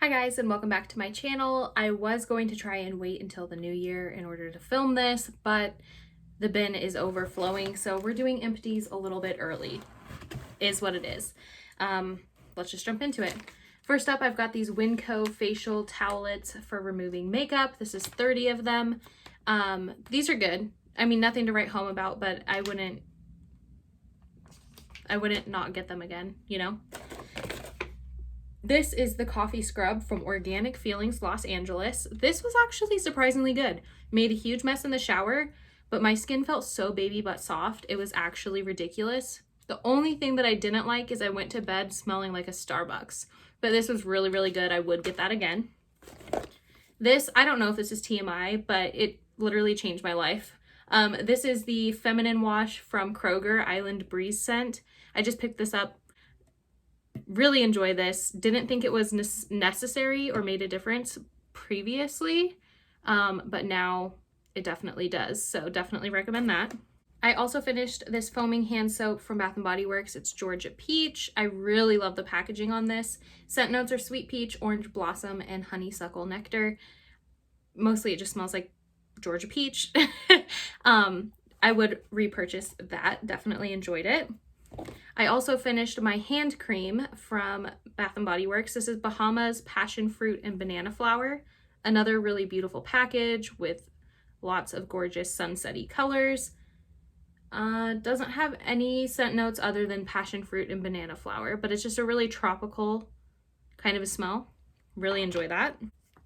Hi guys, and welcome back to my channel. I was going to try and wait until the new year in order to film this, but the bin is overflowing, so we're doing empties a little bit early, is what it is. Let's just jump into it. First up, I've got these Winco facial towelettes for removing makeup. This is 30 of them. These are good. I mean, nothing to write home about, but I wouldn't not get them again, you know? This is the coffee scrub from Organic Feelings Los Angeles. This was actually surprisingly good. Made a huge mess in the shower, but my skin felt so baby butt soft. It was actually ridiculous. The only thing that I didn't like is I went to bed smelling like a Starbucks, but this was really, really good. I would get that again. This, I don't know if this is TMI, but it literally changed my life. This is the Feminine Wash from Kroger Island Breeze scent. I just picked this up. Really enjoy this. Didn't think it was necessary or made a difference previously, but now it definitely does. So definitely recommend that. I also finished this foaming hand soap from Bath & Body Works. It's Georgia Peach. I really love the packaging on this. Scent notes are sweet peach, orange blossom, and honeysuckle nectar. Mostly it just smells like Georgia Peach. I would repurchase that. Definitely enjoyed it. I also finished my hand cream from Bath & Body Works. This is Bahamas Passion Fruit and Banana Flower. Another really beautiful package with lots of gorgeous sunsetty colors. Doesn't have any scent notes other than passion fruit and banana flower, but it's just a really tropical kind of a smell. Really enjoy that.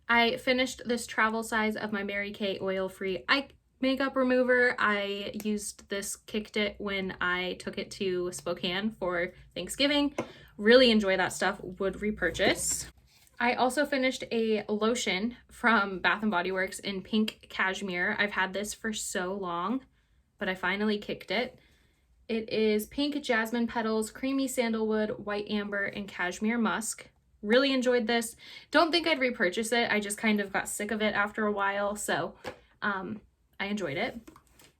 I finished this travel size of my Mary Kay oil-free eye makeup remover. I used this, kicked it when I took it to Spokane for Thanksgiving. Really enjoy that stuff, would repurchase. I also finished a lotion from Bath & Body Works in pink cashmere. I've had this for so long, but I finally kicked it. It is pink jasmine petals, creamy sandalwood, white amber, and cashmere musk. Really enjoyed this. Don't think I'd repurchase it. I just kind of got sick of it after a while, so I enjoyed it.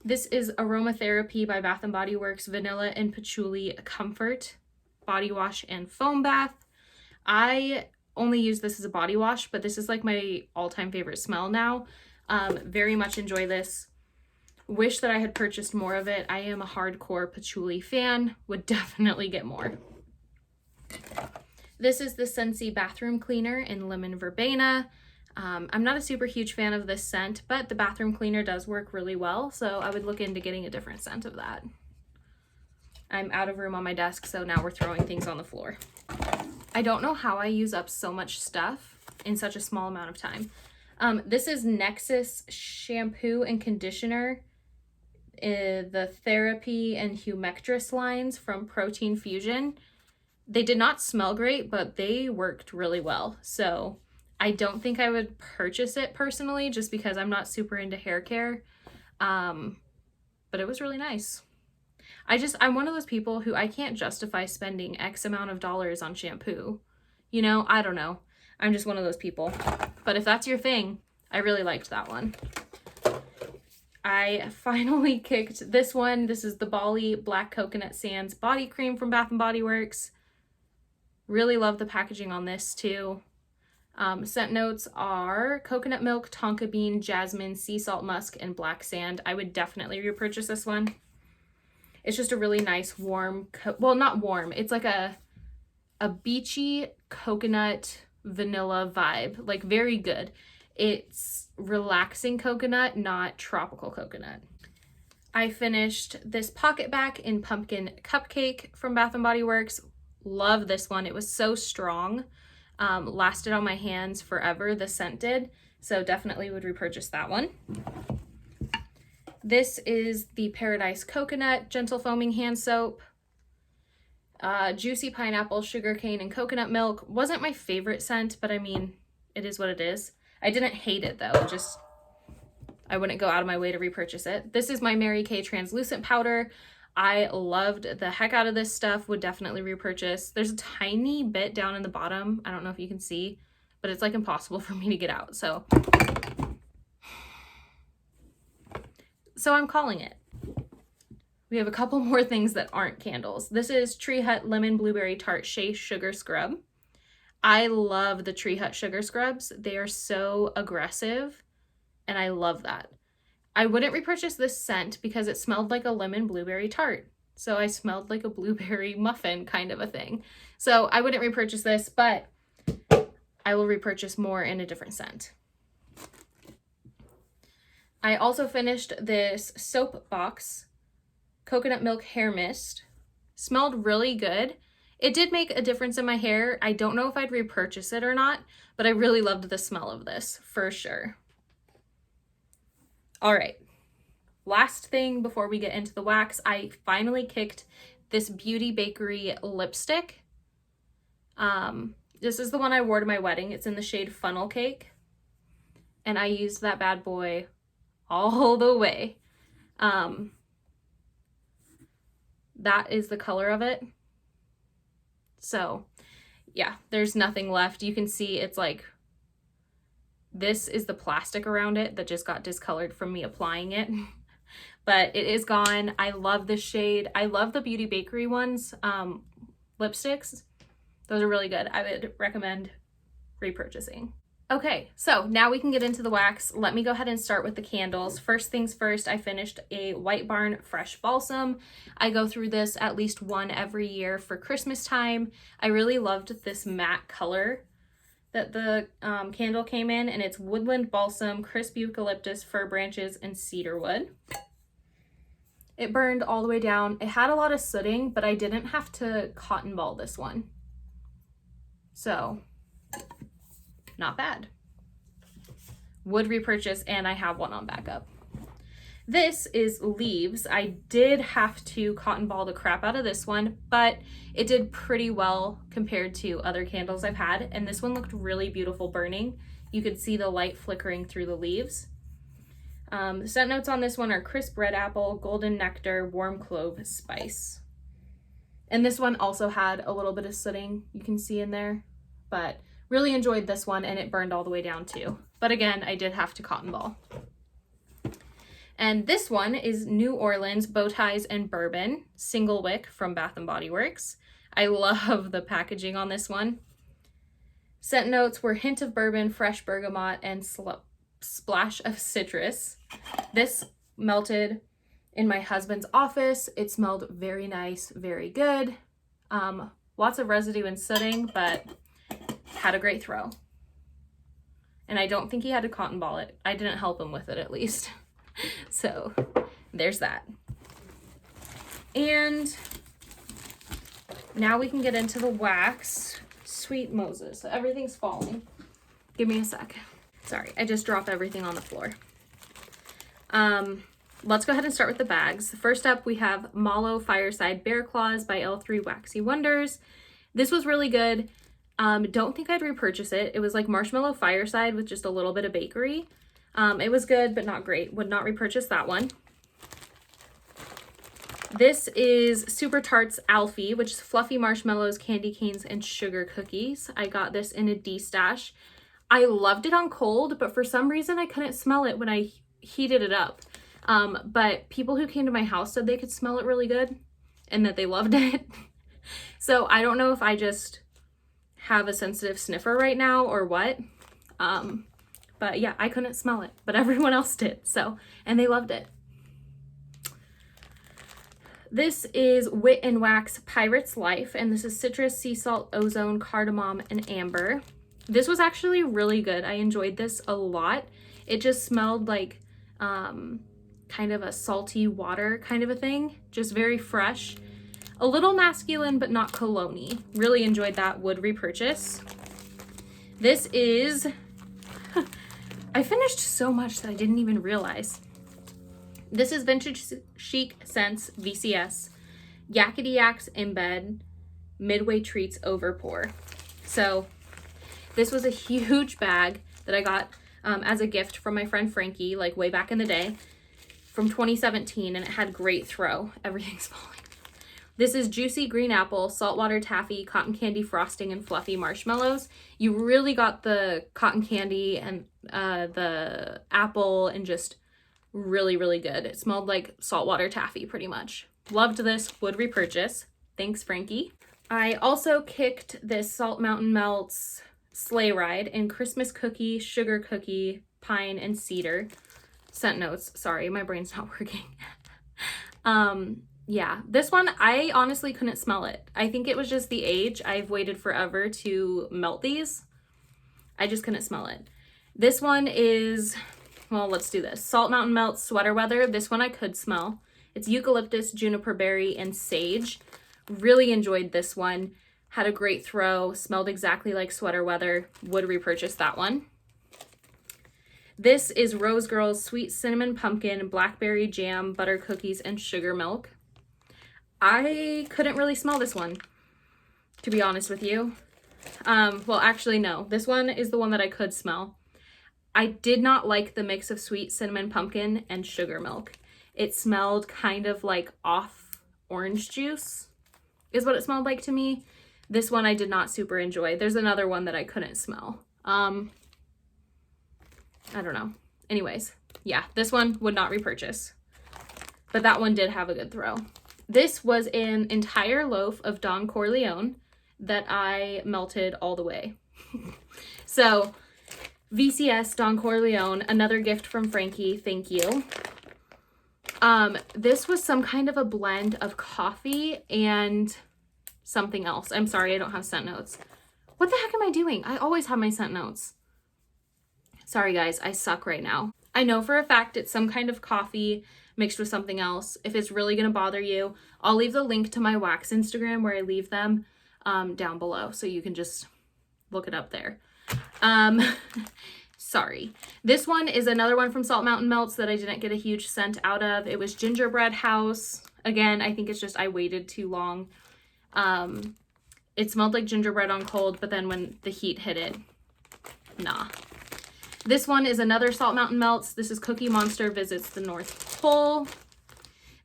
This is Aromatherapy by Bath & Body Works Vanilla and Patchouli Comfort Body Wash and Foam Bath. I only use this as a body wash, but this is like my all-time favorite smell now. Very much enjoy this. Wish that I had purchased more of it. I am a hardcore patchouli fan. Would definitely get more. This is the Scentsy Bathroom Cleaner in Lemon Verbena. I'm not a super huge fan of this scent, but the bathroom cleaner does work really well, so I would look into getting a different scent of that. I'm out of room on my desk, so now we're throwing things on the floor. I don't know how I use up so much stuff in such a small amount of time. This is Nexus shampoo and conditioner, the Therapy and Humectress lines from Protein Fusion. They did not smell great, but they worked really well, so I don't think I would purchase it personally just because I'm not super into hair care, but it was really nice. I'm one of those people who I can't justify spending X amount of dollars on shampoo. You know, I don't know. I'm just one of those people. But if that's your thing, I really liked that one. I finally kicked this one. This is the Bali Black Coconut Sands Body Cream from Bath & Body Works. Really love the packaging on this too. Scent notes are coconut milk, tonka bean, jasmine, sea salt musk, and black sand. I would definitely repurchase this one. It's just a really nice warm, well, not warm. It's like a beachy coconut vanilla vibe, like very good. It's relaxing coconut, not tropical coconut. I finished this pocket back in Pumpkin Cupcake from Bath & Body Works. Love this one. It was so strong. Lasted on my hands forever, the scent did, so definitely would repurchase that one. This is the Paradise Coconut Gentle Foaming Hand Soap. Juicy pineapple, sugarcane, and coconut milk. Wasn't my favorite scent, but I mean, it is what it is. I didn't hate it though, I wouldn't go out of my way to repurchase it. This is my Mary Kay Translucent Powder. I loved the heck out of this stuff, would definitely repurchase. There's a tiny bit down in the bottom. I don't know if you can see, but it's like impossible for me to get out. So I'm calling it. We have a couple more things that aren't candles. This is Tree Hut Lemon Blueberry Tart Shea Sugar Scrub. I love the Tree Hut Sugar Scrubs. They are so aggressive, and I love that. I wouldn't repurchase this scent because it smelled like a lemon blueberry tart. So I smelled like a blueberry muffin kind of a thing. So I wouldn't repurchase this, but I will repurchase more in a different scent. I also finished this Soap Box Coconut Milk Hair Mist. Smelled really good. It did make a difference in my hair. I don't know if I'd repurchase it or not, but I really loved the smell of this for sure. All right, last thing before we get into the wax, I finally kicked this Beauty Bakery lipstick. This is the one I wore to my wedding. It's in the shade Funnel Cake, and I used that bad boy all the way. That is the color of it. So yeah, there's nothing left. You can see it's like, this is the plastic around it that just got discolored from me applying it. But it is gone. I love this shade. I love the Beauty Bakery ones, lipsticks. Those are really good. I would recommend repurchasing. Okay, so now we can get into the wax. Let me go ahead and start with the candles. First things first, I finished a White Barn Fresh Balsam. I go through this at least one every year for Christmas time. I really loved this matte color that the candle came in, and it's woodland balsam, crisp eucalyptus, fir branches, and cedar wood. It burned all the way down. It had a lot of sooting, but I didn't have to cotton ball this one. So, not bad. Would repurchase, and I have one on backup. This is Leaves. I did have to cotton ball the crap out of this one, but it did pretty well compared to other candles I've had, and this one looked really beautiful burning. You could see the light flickering through the leaves. The scent notes on this one are crisp red apple, golden nectar, warm clove, spice. And this one also had a little bit of sooting you can see in there, but really enjoyed this one, and it burned all the way down too. But again, I did have to cotton ball. And this one is New Orleans Bow Ties and Bourbon Single Wick from Bath & Body Works. I love the packaging on this one. Scent notes were hint of bourbon, fresh bergamot, and splash of citrus. This melted in my husband's office. It smelled very nice, very good. Lots of residue and sooting, but had a great throw. And I don't think he had to cotton ball it. I didn't help him with it, at least. So there's that. And now we can get into the wax. Sweet Moses, everything's falling. Give me a sec. Sorry, I just dropped everything on the floor. Let's go ahead and start with the bags. First up, we have Mallow Fireside Bear Claws by L3 Waxy Wonders. This was really good. Don't think I'd repurchase it. It was like Marshmallow Fireside with just a little bit of bakery. It was good, but not great. Would not repurchase that one. This is Super Tarts Alfie, which is fluffy marshmallows, candy canes, and sugar cookies. I got this in a D-stash. I loved it on cold, but for some reason I couldn't smell it when I heated it up. But people who came to my house said they could smell it really good and that they loved it. So I don't know if I just have a sensitive sniffer right now or what. But yeah, I couldn't smell it, but everyone else did. So, and they loved it. This is Wit and Wax Pirate's Life, and this is citrus, sea salt, ozone, cardamom, and amber. This was actually really good. I enjoyed this a lot. It just smelled like kind of a salty water kind of a thing. Just very fresh. A little masculine, but not cologne-y. Really enjoyed that. Would repurchase. This is... I finished so much that I didn't even realize. This is Vintage Chic Scents VCS. Yakety Yaks Embed Midway Treats Overpour. So this was a huge bag that I got as a gift from my friend Frankie, like way back in the day, from 2017, and it had great throw. Everything's falling. This is Juicy Green Apple, Saltwater Taffy, Cotton Candy Frosting, and Fluffy Marshmallows. You really got the cotton candy and the apple, and just really, really good. It smelled like saltwater taffy pretty much. Loved this. Would repurchase. Thanks, Frankie. I also kicked this Salt Mountain Melts sleigh ride in Christmas cookie, sugar cookie, pine, and cedar. Scent notes. Sorry, my brain's not working. Yeah, this one, I honestly couldn't smell it. I think it was just the age. I've waited forever to melt these. I just couldn't smell it. This one is, well, let's do this. Salt Mountain Melt Sweater Weather. This one I could smell. It's eucalyptus, juniper berry, and sage. Really enjoyed this one. Had a great throw. Smelled exactly like sweater weather. Would repurchase that one. This is Rose Girls Sweet Cinnamon Pumpkin, Blackberry Jam, Butter Cookies, and Sugar Milk. I couldn't really smell this one, to be honest with you. Well, actually, no. This one is the one that I could smell. I did not like the mix of sweet cinnamon pumpkin and sugar milk. It smelled kind of like off orange juice, is what it smelled like to me. This one I did not super enjoy. There's another one that I couldn't smell. I don't know. Anyways, yeah, this one would not repurchase. But that one did have a good throw. This was an entire loaf of Don Corleone that I melted all the way. So, VCS Don Corleone, another gift from Frankie, thank you. This was some kind of a blend of coffee and something else. I'm sorry, I don't have scent notes. What the heck am I doing? I always have my scent notes. Sorry guys, I suck right now. I know for a fact it's some kind of coffee mixed with something else. If it's really gonna bother you, I'll leave the link to my wax Instagram where I leave them down below, so you can just look it up there. Sorry. This one is another one from Salt Mountain Melts that I didn't get a huge scent out of. It was Gingerbread House. Again, I think it's just I waited too long. It smelled like gingerbread on cold, but then when the heat hit it, nah. This one is another Salt Mountain Melts. This is Cookie Monster Visits the North Pole.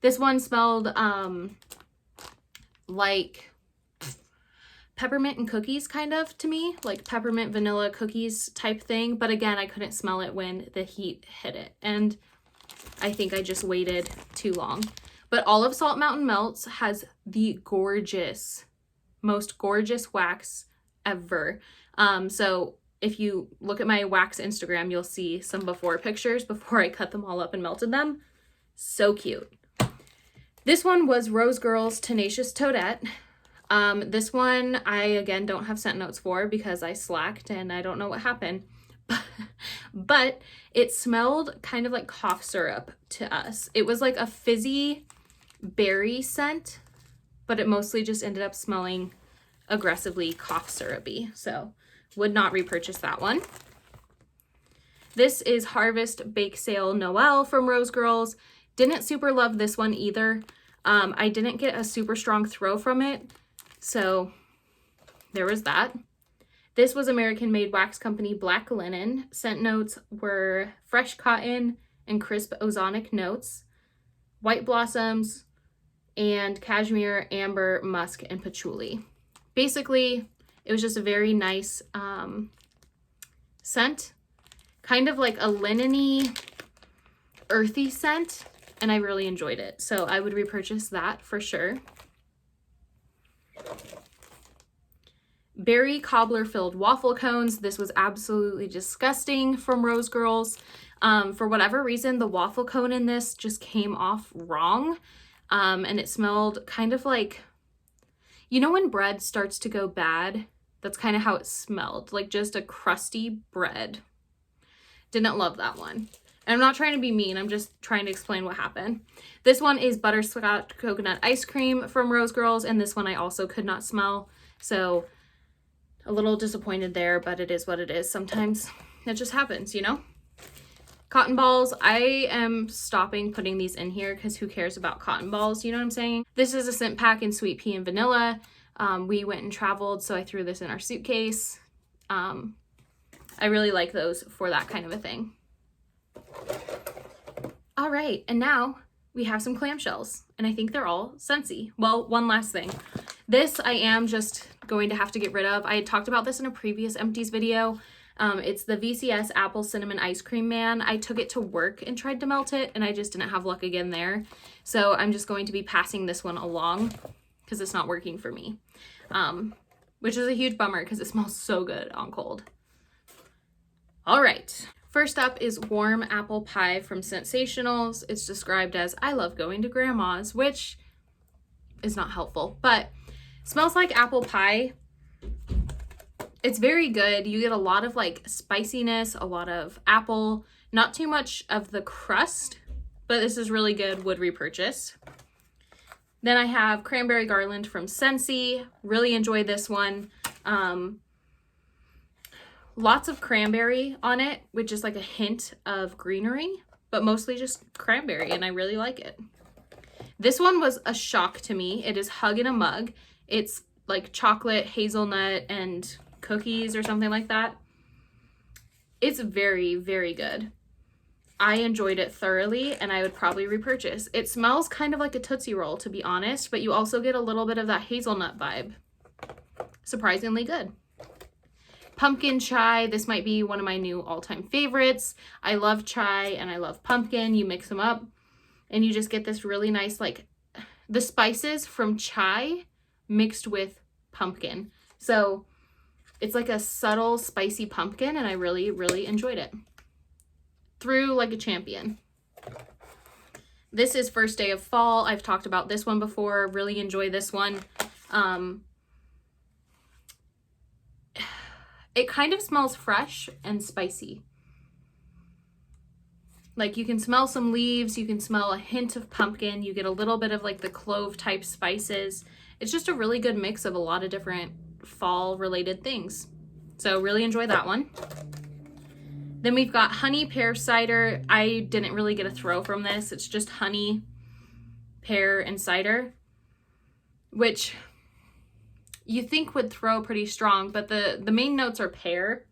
This one smelled like peppermint and cookies kind of to me, like peppermint vanilla cookies type thing. But again, I couldn't smell it when the heat hit it. And I think I just waited too long. But all of Salt Mountain Melts has the gorgeous, most gorgeous wax ever. So if you look at my wax Instagram, you'll see some before pictures before I cut them all up and melted them. So cute. This one was Rose Girls Tenacious Toadette. This one I, again, don't have scent notes for because I slacked and I don't know what happened. But it smelled kind of like cough syrup to us. It was like a fizzy berry scent, but it mostly just ended up smelling aggressively cough syrupy. So would not repurchase that one. This is Harvest Bake Sale Noel from Rose Girls. Didn't super love this one either. I didn't get a super strong throw from it. So there was that. This was American Made Wax Company Black Linen. Scent notes were fresh cotton and crisp ozonic notes, white blossoms, and cashmere, amber, musk, and patchouli. Basically, it was just a very nice scent, kind of like a linen-y, earthy scent, and I really enjoyed it. So I would repurchase that for sure. Berry cobbler filled waffle cones. This was absolutely disgusting from Rose Girls. For whatever reason, the waffle cone in this just came off wrong. And it smelled kind of like, you know when bread starts to go bad? That's kind of how it smelled, like just a crusty bread. Didn't love that one. And I'm not trying to be mean, I'm just trying to explain what happened. This one is Butterscotch Coconut Ice Cream from Rose Girls, and this one I also could not smell. So a little disappointed there, but it is what it is. Sometimes it just happens, you know? Cotton balls, I am stopping putting these in here because who cares about cotton balls, you know what I'm saying? This is a scent pack in Sweet Pea and Vanilla. We went and traveled, so I threw this in our suitcase. I really like those for that kind of a thing. All right, and now we have some clamshells, and I think they're all scentsy. Well, one last thing. This I am just going to have to get rid of. I had talked about this in a previous Empties video. It's the VCS Apple Cinnamon Ice Cream Man. I took it to work and tried to melt it, and I just didn't have luck again there. So I'm just going to be passing this one along because it's not working for me, which is a huge bummer because it smells so good on cold. All right. First up is warm apple pie from Sensationals. It's described as I love going to grandma's, which is not helpful, but smells like apple pie. It's very good. You get a lot of like spiciness, a lot of apple, not too much of the crust, but this is really good. Would repurchase. Then I have Cranberry Garland from Scentsy. Really enjoy this one. Lots of cranberry on it, with just like a hint of greenery, but mostly just cranberry, and I really like it. This one was a shock to me. It is Hug in a Mug. It's like chocolate, hazelnut, and cookies or something like that. It's very, very good. I enjoyed it thoroughly, and I would probably repurchase. It smells kind of like a Tootsie Roll, to be honest, but you also get a little bit of that hazelnut vibe. Surprisingly good. Pumpkin chai. This might be one of my new all-time favorites. I love chai and I love pumpkin. You mix them up and you just get this really nice, like the spices from chai mixed with pumpkin. So it's like a subtle spicy pumpkin, and I really, really enjoyed it. Through like a champion. This is First Day of Fall. I've talked about this one before. Really enjoy this one. It kind of smells fresh and spicy. Like you can smell some leaves, you can smell a hint of pumpkin, you get a little bit of like the clove type spices. It's just a really good mix of a lot of different fall related things. So really enjoy that one. Then we've got honey pear cider. I didn't really get a throw from this. It's just honey, pear, and cider, which you think would throw pretty strong, but the main notes are pear.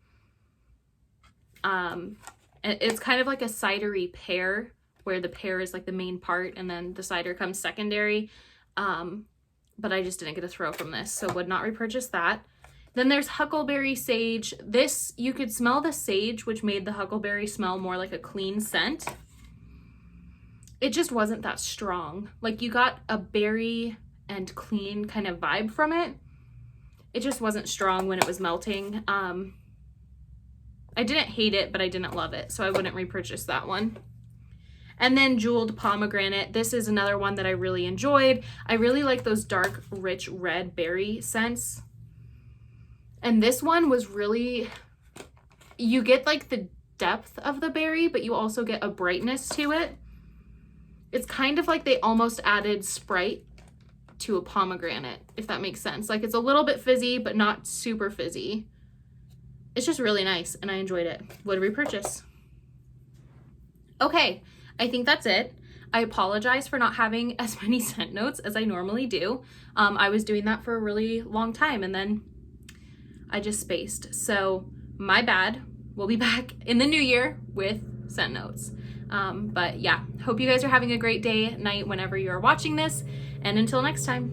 It's kind of like a cidery pear, where the pear is like the main part and then the cider comes secondary. But I just didn't get a throw from this, so would not repurchase that. Then there's Huckleberry Sage. This, you could smell the sage, which made the huckleberry smell more like a clean scent. It just wasn't that strong. Like you got a berry and clean kind of vibe from it. It just wasn't strong when it was melting. I didn't hate it, but I didn't love it, so I wouldn't repurchase that one. And then Jeweled Pomegranate. This is another one that I really enjoyed. I really like those dark, rich red berry scents. And this one was really, you get like the depth of the berry, but you also get a brightness to it. It's kind of like they almost added Sprite to a pomegranate, if that makes sense. Like it's a little bit fizzy, but not super fizzy. It's just really nice, and I enjoyed it. Would repurchase. Okay, I think that's it. I apologize for not having as many scent notes as I normally do. I was doing that for a really long time, and then I just spaced. So my bad. We'll be back in the new year with scent notes. But yeah, hope you guys are having a great day, night, whenever you are watching this. And until next time.